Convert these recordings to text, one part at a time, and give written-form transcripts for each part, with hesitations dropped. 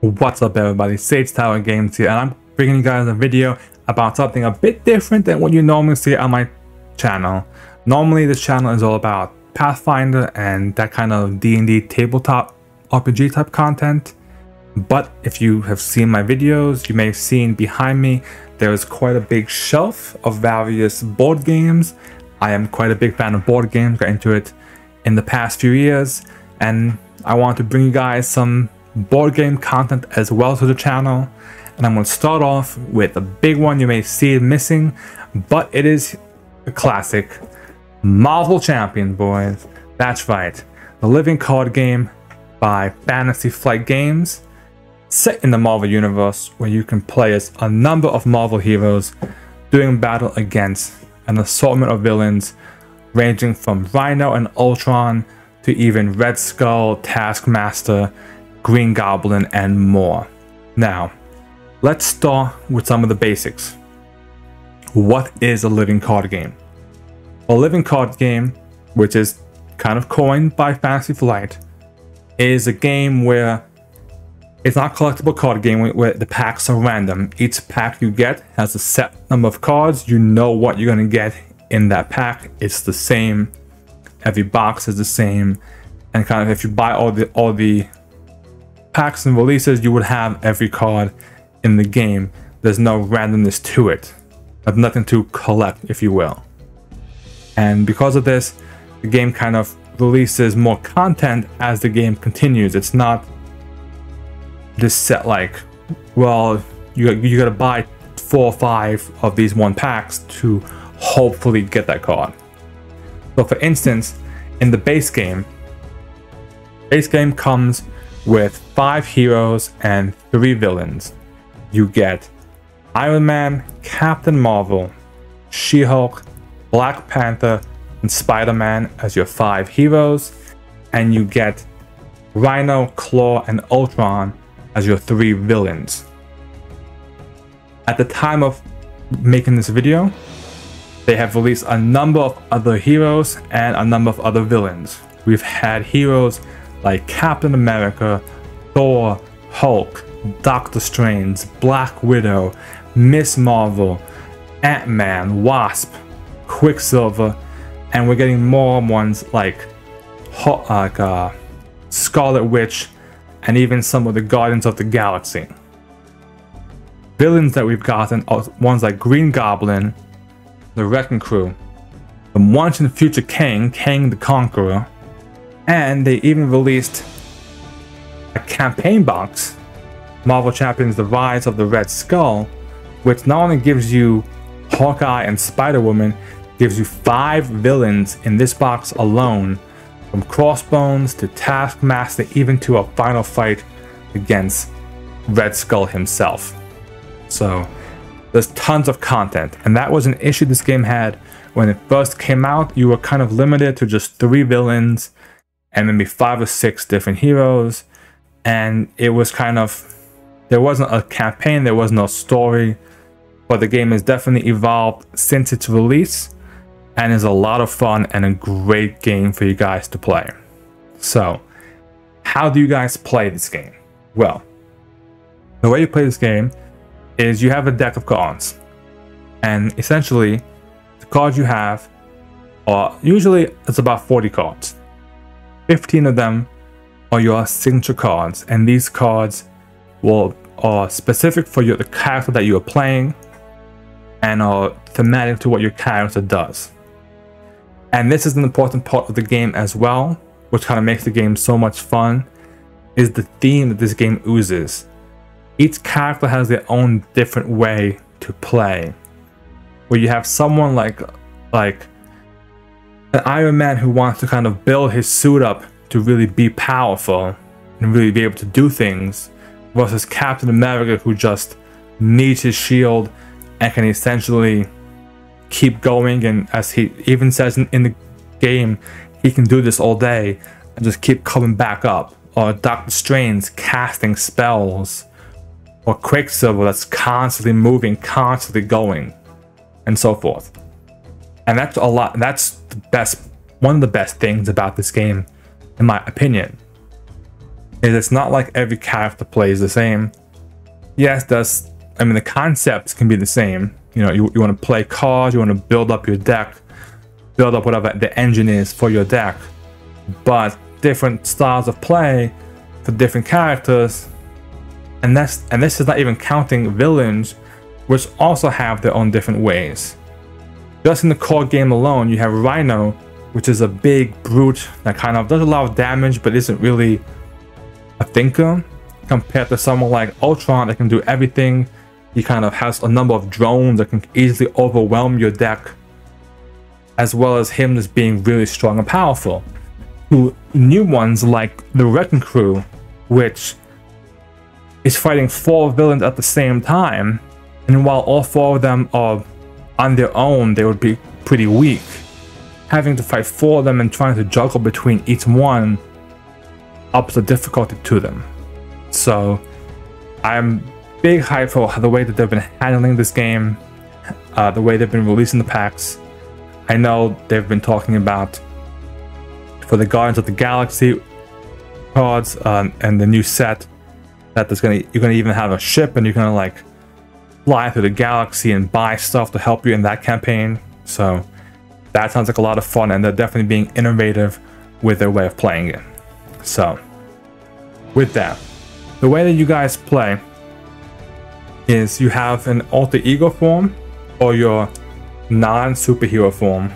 What's up everybody, Sage Tower Games here, and I'm bringing you guys a video about something a bit different than what you normally see on my channel. Normally this channel is all about Pathfinder and that kind of D&D tabletop RPG type content. But if you have seen my videos, you may have seen behind me there is quite a big shelf of various board games. I am quite a big fan of board games, got into it in the past few years, and I want to bring you guys some board game content as well to the channel. And I'm going to start off with a big one you may see it missing, but it is a classic, Marvel Champions, boys. That's right, the living card game by Fantasy Flight Games, set in the Marvel universe, where you can play as a number of Marvel heroes doing battle against an assortment of villains ranging from Rhino and Ultron to even Red Skull, Taskmaster, Green Goblin, and more. Now, let's start with some of the basics. What is a living card game? A living card game, which is kind of coined by Fantasy Flight, is a game where it's not a collectible card game where the packs are random. Each pack you get has a set number of cards. You know what you're going to get in that pack. It's the same. Every box is the same. And kind of if you buy all the packs and releases, you would have every card in the game. There's no randomness to it. There's nothing to collect, if you will. And because of this, the game kind of releases more content as the game continues. It's not just set like, well, you gotta buy 4 or 5 of these one packs to hopefully get that card. So for instance, in the base game comes with 5 heroes and 3 villains. You get Iron Man, Captain Marvel, She-Hulk, Black Panther, and Spider-Man as your 5 heroes, and you get Rhino, Claw, and Ultron as your 3 villains. At the time of making this video, they have released a number of other heroes and a number of other villains. We've had heroes like Captain America, Thor, Hulk, Doctor Strange, Black Widow, Miss Marvel, Ant-Man, Wasp, Quicksilver, and we're getting more ones like Scarlet Witch, and even some of the Guardians of the Galaxy. Villains that we've gotten are ones like Green Goblin, the Wrecking Crew, the Once and Future King, Kang the Conqueror, and they even released a campaign box, Marvel Champions: The Rise of the Red Skull, which not only gives you Hawkeye and Spider-Woman, gives you 5 villains in this box alone, from Crossbones to Taskmaster, even to a final fight against Red Skull himself. So there's tons of content, and that was an issue this game had when it first came out. You were kind of limited to just 3 villains and maybe 5 or 6 different heroes, and it was kind of, there wasn't a campaign, there was no story. But the game has definitely evolved since its release, and is a lot of fun and a great game for you guys to play. So, how do you guys play this game? Well, the way you play this game is you have a deck of cards, and essentially the cards you have are usually, it's about 40 cards. 15 of them are your signature cards, and these cards are specific for the character that you are playing and are thematic to what your character does. And this is an important part of the game as well, which kind of makes the game so much fun, is the theme that this game oozes. Each character has their own different way to play, where you have someone like an Iron Man who wants to kind of build his suit up to really be powerful and really be able to do things, versus Captain America who just needs his shield and can essentially keep going, and as he even says in the game, he can do this all day and just keep coming back up. Or Doctor Strange casting spells, or Quicksilver that's constantly moving, constantly going, and so forth. And that's one of the best things about this game, in my opinion. is it's not like every character plays the same. Yes, the concepts can be the same. You know, you want to play cards, you want to build up your deck, build up whatever the engine is for your deck, but different styles of play for different characters. And this is not even counting villains, which also have their own different ways. Just in the core game alone, you have Rhino, which is a big brute that kind of does a lot of damage but isn't really a thinker, compared to someone like Ultron that can do everything. He kind of has a number of drones that can easily overwhelm your deck, as well as him just being really strong and powerful. To new ones like the Wrecking Crew, which is fighting 4 villains at the same time, and while all 4 of them are on their own, they would be pretty weak. Having to fight 4 of them and trying to juggle between each one ups the difficulty to them. So I'm big hype for the way that they've been handling this game, the way they've been releasing the packs. I know they've been talking about for the Guardians of the Galaxy cards and the new set that you're gonna even have a ship and you're gonna like fly through the galaxy and buy stuff to help you in that campaign. So that sounds like a lot of fun, and they're definitely being innovative with their way of playing it. So with that, the way that you guys play is you have an alter ego form or your non-superhero form,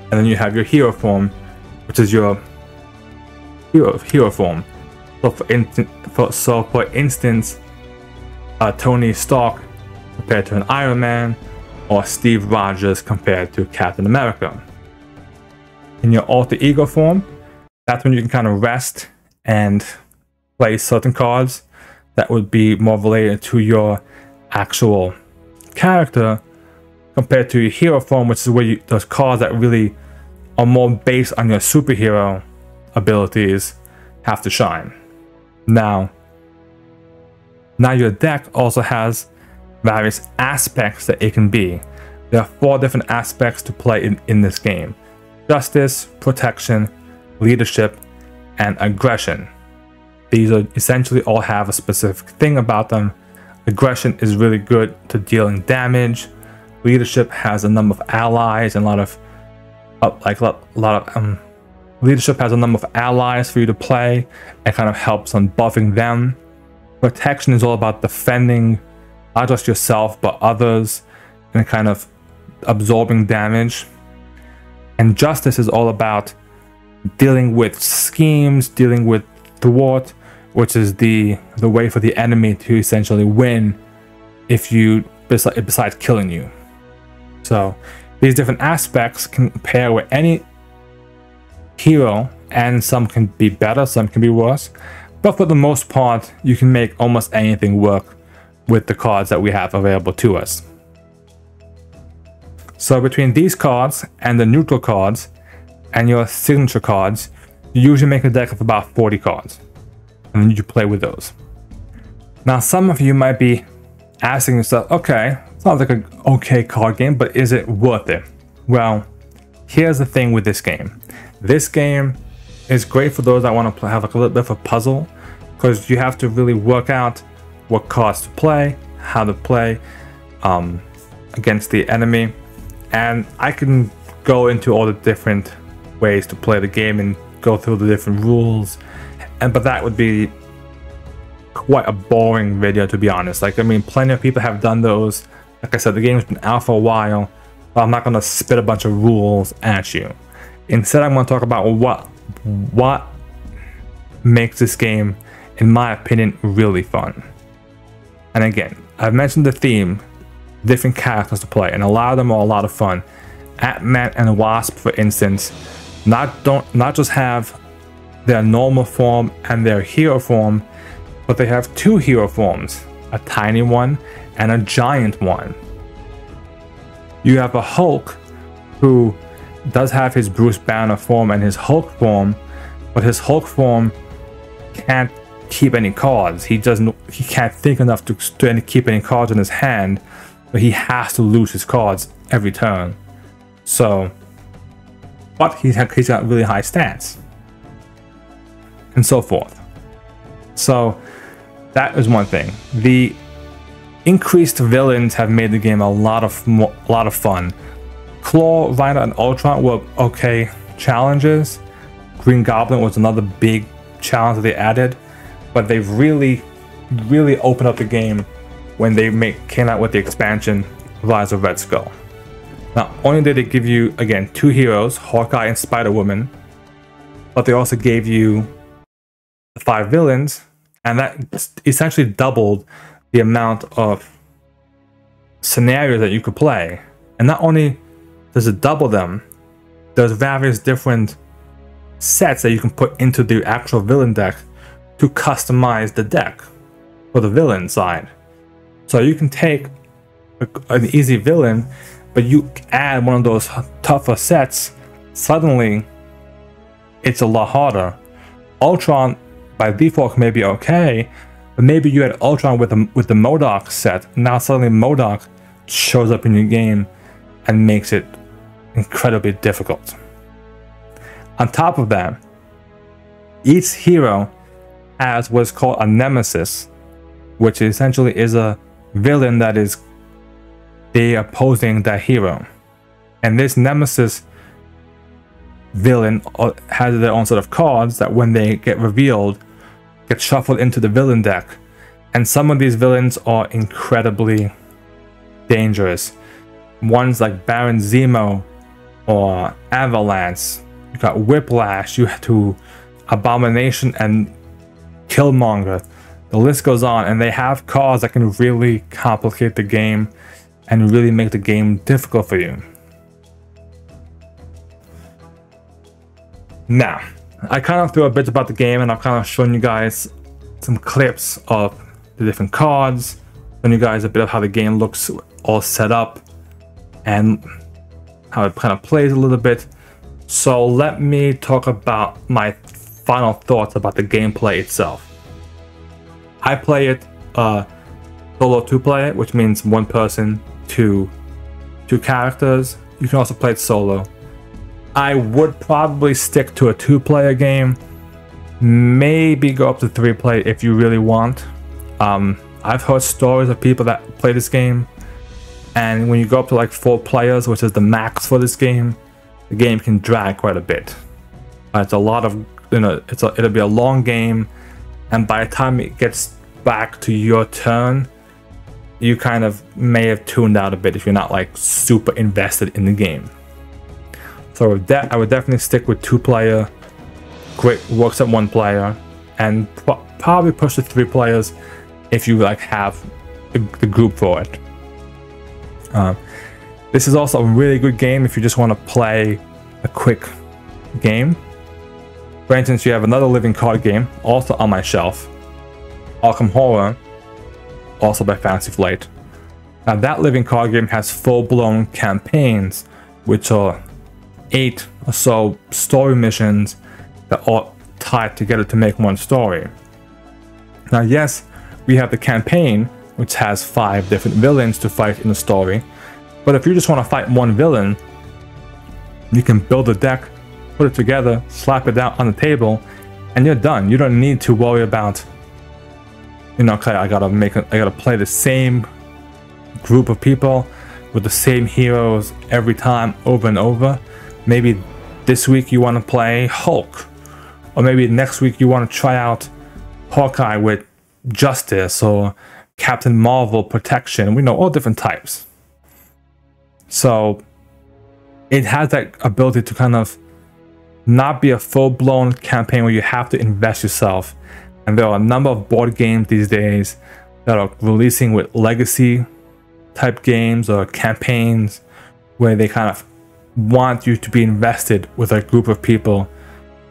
and then you have your hero form, which is your hero form. So for instance, Tony Stark compared to an Iron Man, or Steve Rogers compared to Captain America. In your alter ego form, that's when you can kind of rest and play certain cards that would be more related to your actual character, compared to your hero form, which is where those cards that really are more based on your superhero abilities have to shine. Now your deck also has various aspects that it can be. There are 4 different aspects to play in this game: justice, protection, leadership, and aggression. These are essentially all have a specific thing about them. Aggression is really good to dealing damage. Leadership has a number of allies and leadership has a number of allies for you to play and kind of helps on buffing them. Protection is all about defending not just yourself but others and kind of absorbing damage. And justice is all about dealing with schemes, dealing with thwart, which is the way for the enemy to essentially win besides killing you. So these different aspects can pair with any hero, and some can be better, some can be worse, but for the most part you can make almost anything work with the cards that we have available to us. So between these cards and the neutral cards and your signature cards, you usually make a deck of about 40 cards, and then you play with those. Now some of you might be asking yourself, okay, sounds like an okay card game, but is it worth it? Well, here's the thing with this game. This game is great for those that want to have like a little bit of a puzzle, because you have to really work out what cards to play, how to play against the enemy. And I can go into all the different ways to play the game and go through the different rules, but that would be quite a boring video, to be honest. Like, I mean, plenty of people have done those. Like I said, the game's been out for a while, but I'm not going to spit a bunch of rules at you. Instead, I'm going to talk about what makes this game, in my opinion, really fun. And again, I've mentioned the theme, different characters to play, and a lot of them are a lot of fun. Ant-Man and Wasp, for instance, not just have their normal form and their hero form, but they have 2 hero forms, a tiny one and a giant one. You have a Hulk who does have his Bruce Banner form and his Hulk form, but his Hulk form can't keep any cards. He can't think enough to keep any cards in his hand, but he has to lose his cards every turn. So, but he's got really high stats, and so forth. So that is one thing. The increased villains have made the game a lot of fun. Claw, Rhino, and Ultron were okay challenges. Green Goblin was another big challenge that they added, but they've really opened up the game when they came out with the expansion Rise of Red Skull. Not only did they give you, again, 2 heroes, Hawkeye and Spider-Woman, but they also gave you the 5 villains, and that essentially doubled the amount of scenarios that you could play. And not only does it double them, there's various different sets that you can put into the actual villain deck to customize the deck for the villain side. So you can take an easy villain, but you add one of those tougher sets, suddenly it's a lot harder. Ultron by default may be okay, but maybe you had Ultron with the MODOK set. Now suddenly MODOK shows up in your game and makes it incredibly difficult. On top of that, each hero has what's called a nemesis, which essentially is a villain that is opposing that hero. And this nemesis villain has their own set of cards that when they get revealed, get shuffled into the villain deck. And some of these villains are incredibly dangerous. Ones like Baron Zemo or Avalanche. You got Whiplash, you have to Abomination and Killmonger. The list goes on, and they have cards that can really complicate the game and really make the game difficult for you. Now, I kind of threw a bit about the game, and I've kind of shown you guys some clips of the different cards, shown you guys a bit of how the game looks all set up and how it kind of plays a little bit. So let me talk about my final thoughts about the gameplay itself. I play it solo 2-player, which means 1 person to 2 characters. You can also play it solo. I would probably stick to a 2-player game, maybe go up to 3-player if you really want. I've heard stories of people that play this game, and when you go up to like 4 players, which is the max for this game, the game can drag quite a bit. It's a lot of, it'll be a long game, and by the time it gets back to your turn, you kind of may have tuned out a bit if you're not like super invested in the game. So with that, I would definitely stick with 2-player. Great, works at 1 player, and probably push to 3 players if you like have the group for it. This is also a really good game if you just want to play a quick game. For instance, you have another living card game also on my shelf, Arkham Horror, also by Fantasy Flight. Now that living card game has full-blown campaigns, which are 8 or so story missions that are tied together to make one story. Now yes, we have the campaign, which has 5 different villains to fight in the story, but if you just want to fight 1 villain, you can build a deck, put it together, slap it down on the table, and you're done. You don't need to worry about, okay, I gotta play the same group of people with the same heroes every time over and over. Maybe this week you want to play Hulk, or maybe next week you want to try out Hawkeye with Justice or Captain Marvel Protection. We know all different types. So it has that ability to kind of not be a full-blown campaign where you have to invest yourself. And there are a number of board games these days that are releasing with legacy type games or campaigns where they kind of want you to be invested with a group of people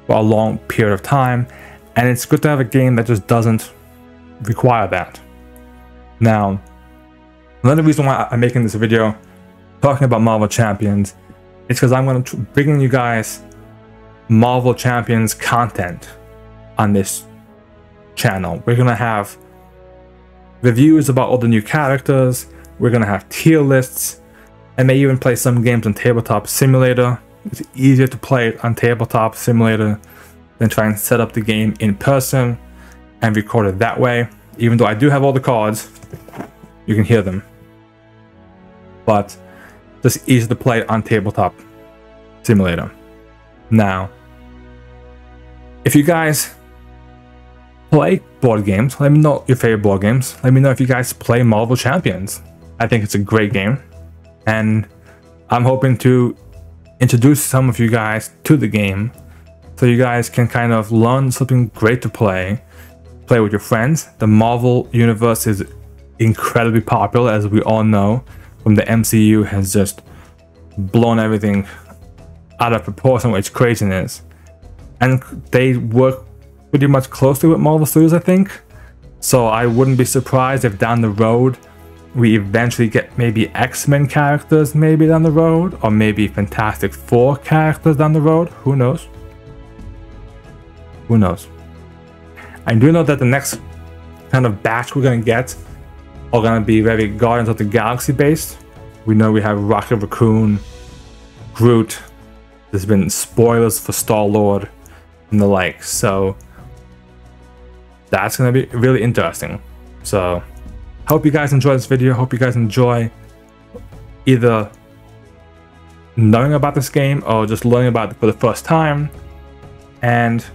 for a long period of time. And it's good to have a game that just doesn't require that. Now, another reason why I'm making this video talking about Marvel Champions is because I'm going to bring you guys Marvel Champions content on this channel. We're going to have reviews about all the new characters, we're going to have tier lists, and may even play some games on Tabletop Simulator. It's easier to play it on Tabletop Simulator than try and set up the game in person. and record it that way. Even though I do have all the cards, you can hear them. But just easy to play on Tabletop Simulator. Now, if you guys play board games, let me know your favorite board games. Let me know if you guys play Marvel Champions. I think it's a great game, and I'm hoping to introduce some of you guys to the game so you guys can kind of learn something great to play with your friends. The Marvel universe is incredibly popular, as we all know, from the MCU has just blown everything out of proportion with its craziness, and they work pretty much closely with Marvel Studios, I think. So I wouldn't be surprised if down the road we eventually get maybe X-Men characters maybe down the road, or maybe Fantastic Four characters down the road. Who knows? Who knows? I do know that the next kind of batch we're gonna get are gonna be very Guardians of the Galaxy based. We know we have Rocket Raccoon, Groot. There's been spoilers for Star-Lord and the like, so that's gonna be really interesting. So hope you guys enjoy this video. Hope you guys enjoy either knowing about this game or just learning about it for the first time. And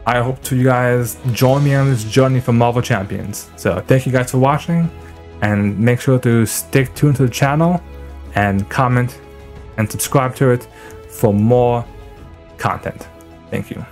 I hope to you guys join me on this journey for Marvel Champions. So thank you guys for watching, and make sure to stick tuned to the channel and comment and subscribe to it for more content. Thank you.